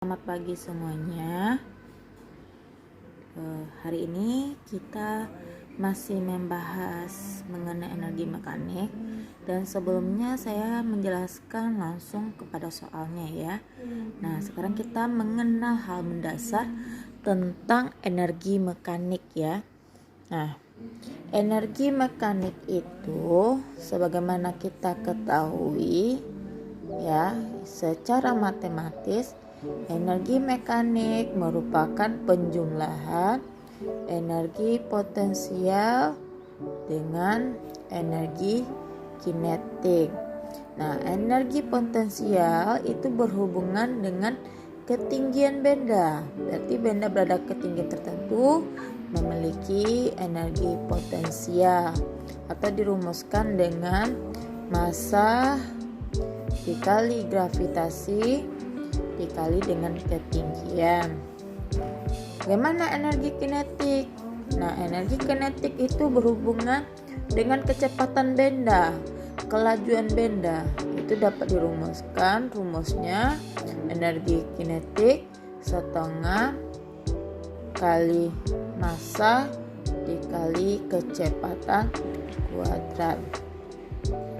Selamat pagi semuanya. Hari ini kita masih membahas mengenai energi mekanik, dan sebelumnya saya menjelaskan langsung kepada soalnya ya. Nah, sekarang kita mengenal hal mendasar tentang energi mekanik ya. Nah, energi mekanik itu sebagaimana kita ketahui ya, secara matematis energi mekanik merupakan penjumlahan energi potensial dengan energi kinetik. Nah, energi potensial itu berhubungan dengan ketinggian benda. Berarti benda berada ketinggian tertentu memiliki energi potensial, atau dirumuskan dengan massa dikali gravitasi dikali dengan ketinggian. Bagaimana energi kinetik? Nah, energi kinetik itu berhubungan dengan kecepatan benda, kelajuan benda. Itu dapat dirumuskan, rumusnya energi kinetik setengah kali massa dikali kecepatan kuadrat.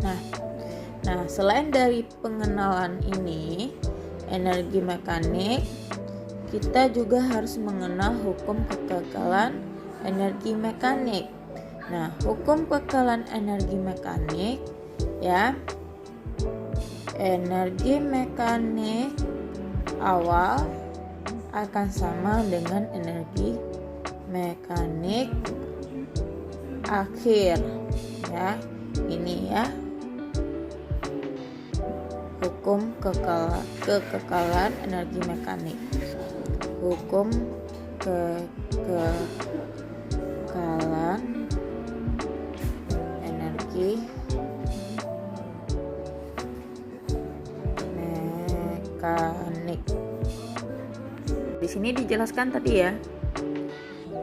Nah, selain dari pengenalan ini energi mekanik, kita juga harus mengenal hukum kekekalan energi mekanik. Nah, hukum kekekalan energi mekanik ya, energi mekanik awal akan sama dengan energi mekanik akhir ya. Ini ya, hukum kekekalan energi mekanik. Hukum kekekalan energi mekanik. Di sini dijelaskan tadi ya,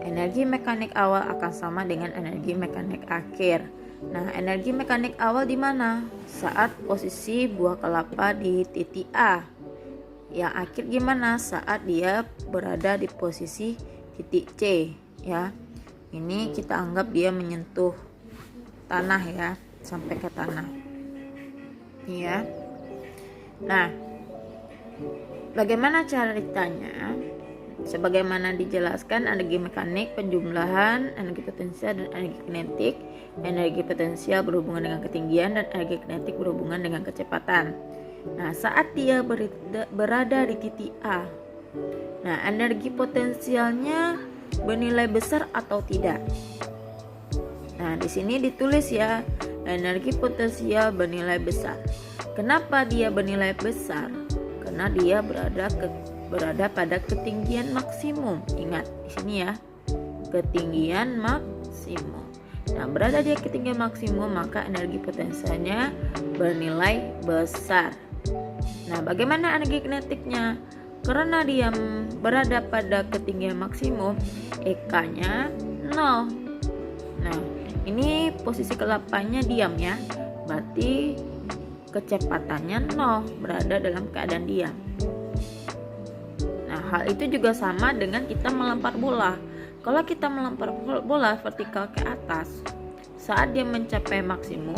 energi mekanik awal akan sama dengan energi mekanik akhir. Nah, energi mekanik awal di mana? Saat posisi buah kelapa di titik A. Yang akhir gimana? Saat dia berada di posisi titik C ya. Ini kita anggap dia menyentuh tanah ya, sampai ke tanah. Ya. Nah, bagaimana ceritanya? Sebagaimana dijelaskan, energi mekanik penjumlahan energi potensial dan energi kinetik. Energi potensial berhubungan dengan ketinggian dan energi kinetik berhubungan dengan kecepatan. Nah, saat dia berada di titik A, nah energi potensialnya bernilai besar atau tidak. Nah, di sini ditulis ya, energi potensial bernilai besar. Kenapa dia bernilai besar? Karena dia berada pada ketinggian maksimum. Ingat di sini ya, ketinggian maksimum. Nah, berada di ketinggian maksimum, maka energi potensialnya bernilai besar. Nah, bagaimana energi kinetiknya? Karena dia berada pada ketinggian maksimum, EK-nya 0. Nah, ini posisi kelapanya diam ya, berarti kecepatannya 0, berada dalam keadaan diam. Nah, hal itu juga sama dengan kita melempar bola. Kalau kita melempar bola vertikal ke atas, saat dia mencapai maksimum,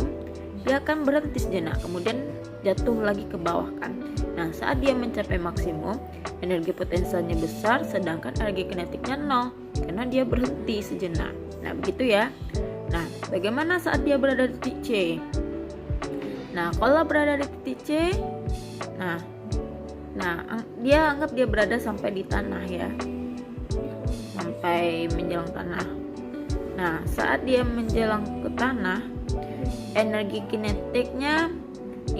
dia akan berhenti sejenak, kemudian jatuh lagi ke bawah kan. Nah, saat dia mencapai maksimum, energi potensialnya besar, sedangkan energi kinetiknya 0, karena dia berhenti sejenak. Nah, begitu ya. Nah, bagaimana saat dia berada di titik C? Nah, kalau berada di titik C, nah dia anggap dia berada sampai di tanah ya, sampai menjelang tanah. Nah, saat dia menjelang ke tanah, energi kinetiknya,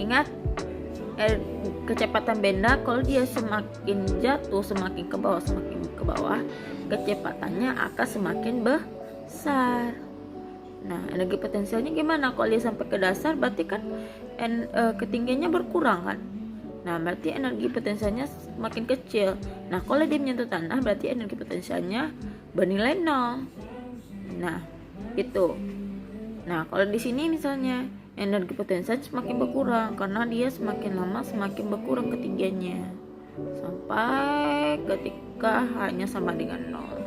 ingat kecepatan benda, kalau dia semakin jatuh, semakin ke bawah, kecepatannya akan semakin besar. Nah, energi potensialnya gimana? Kalau dia sampai ke dasar, berarti kan ketinggiannya berkurang kan. Nah, berarti energi potensialnya semakin kecil. Nah, kalau dia menyentuh tanah, berarti energi potensialnya bernilai 0. Nah, gitu. Nah, kalau di sini misalnya energi potensial semakin berkurang karena dia semakin lama semakin berkurang ketinggiannya. sampai ketika hanya sama dengan 0.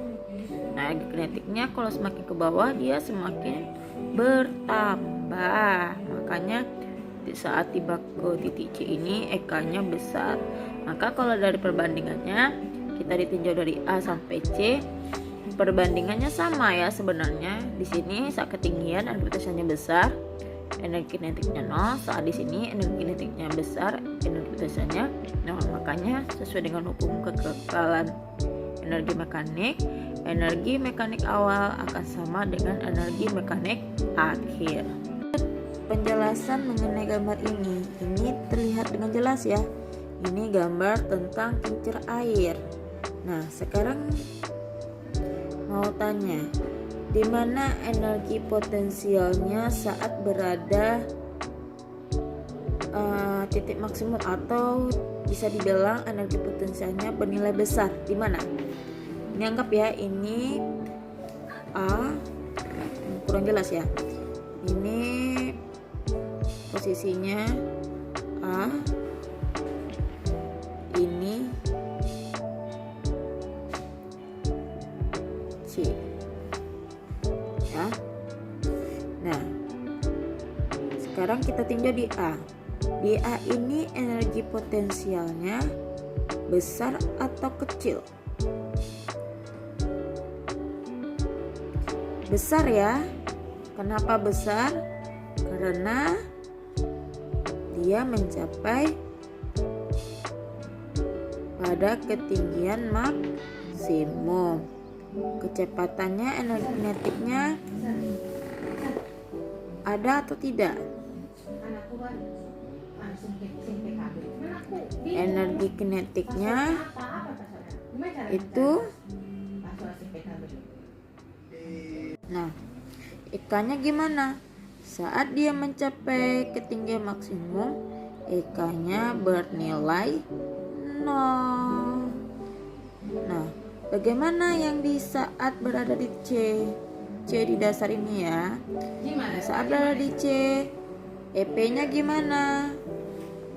Nah, energi kinetiknya kalau semakin ke bawah dia semakin bertambah. Makanya di saat tiba ke titik C ini EK-nya besar. Maka kalau dari perbandingannya kita ditinjau dari A sampai C, perbandingannya sama ya sebenarnya. Di sini saat ketinggian energi potentialnya besar, energi kinetiknya 0. Saat di sini energi kinetiknya besar, energi potentialnya 0. Makanya sesuai dengan hukum kekekalan energi mekanik awal akan sama dengan energi mekanik akhir. Penjelasan mengenai gambar ini terlihat dengan jelas ya. Ini gambar tentang kincir air. Nah, sekarang mau tanya, di mana energi potensialnya saat berada titik maksimum, atau bisa dibilang energi potensialnya bernilai besar, di mana? Ini anggap ya, ini A, kurang jelas ya. Ini posisinya A, ini C ya. Nah, sekarang kita tinjau di A. Di A ini energi potensialnya besar atau kecil? Besar ya. Kenapa besar? Karena dia mencapai pada ketinggian maksimum. Kecepatannya, energi kinetiknya ada atau tidak? Energi kinetiknya itu, nah, EK-nya gimana? Saat dia mencapai ketinggian maksimum, EK-nya bernilai 0. Nah, bagaimana yang di saat berada di C? C di dasar ini ya. Nah, saat berada di C, EP-nya gimana?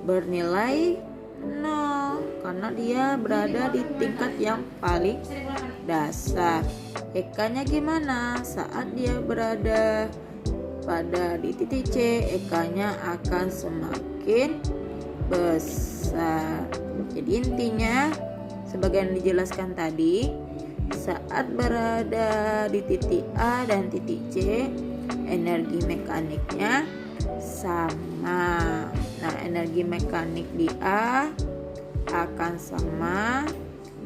Bernilai 0 karena dia berada di tingkat yang paling dasar. EK-nya gimana? Saat dia berada pada di titik C, EK-nya akan semakin besar. Jadi intinya, sebagaimana dijelaskan tadi, saat berada di titik A dan titik C, energi mekaniknya sama. Nah, energi mekanik di A akan sama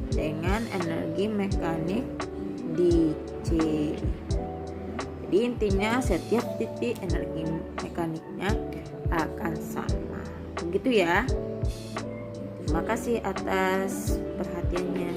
dengan energi mekanik di C. Jadi intinya setiap titik energi mekaniknya akan sama. Begitu ya. Terima kasih atas perhatiannya.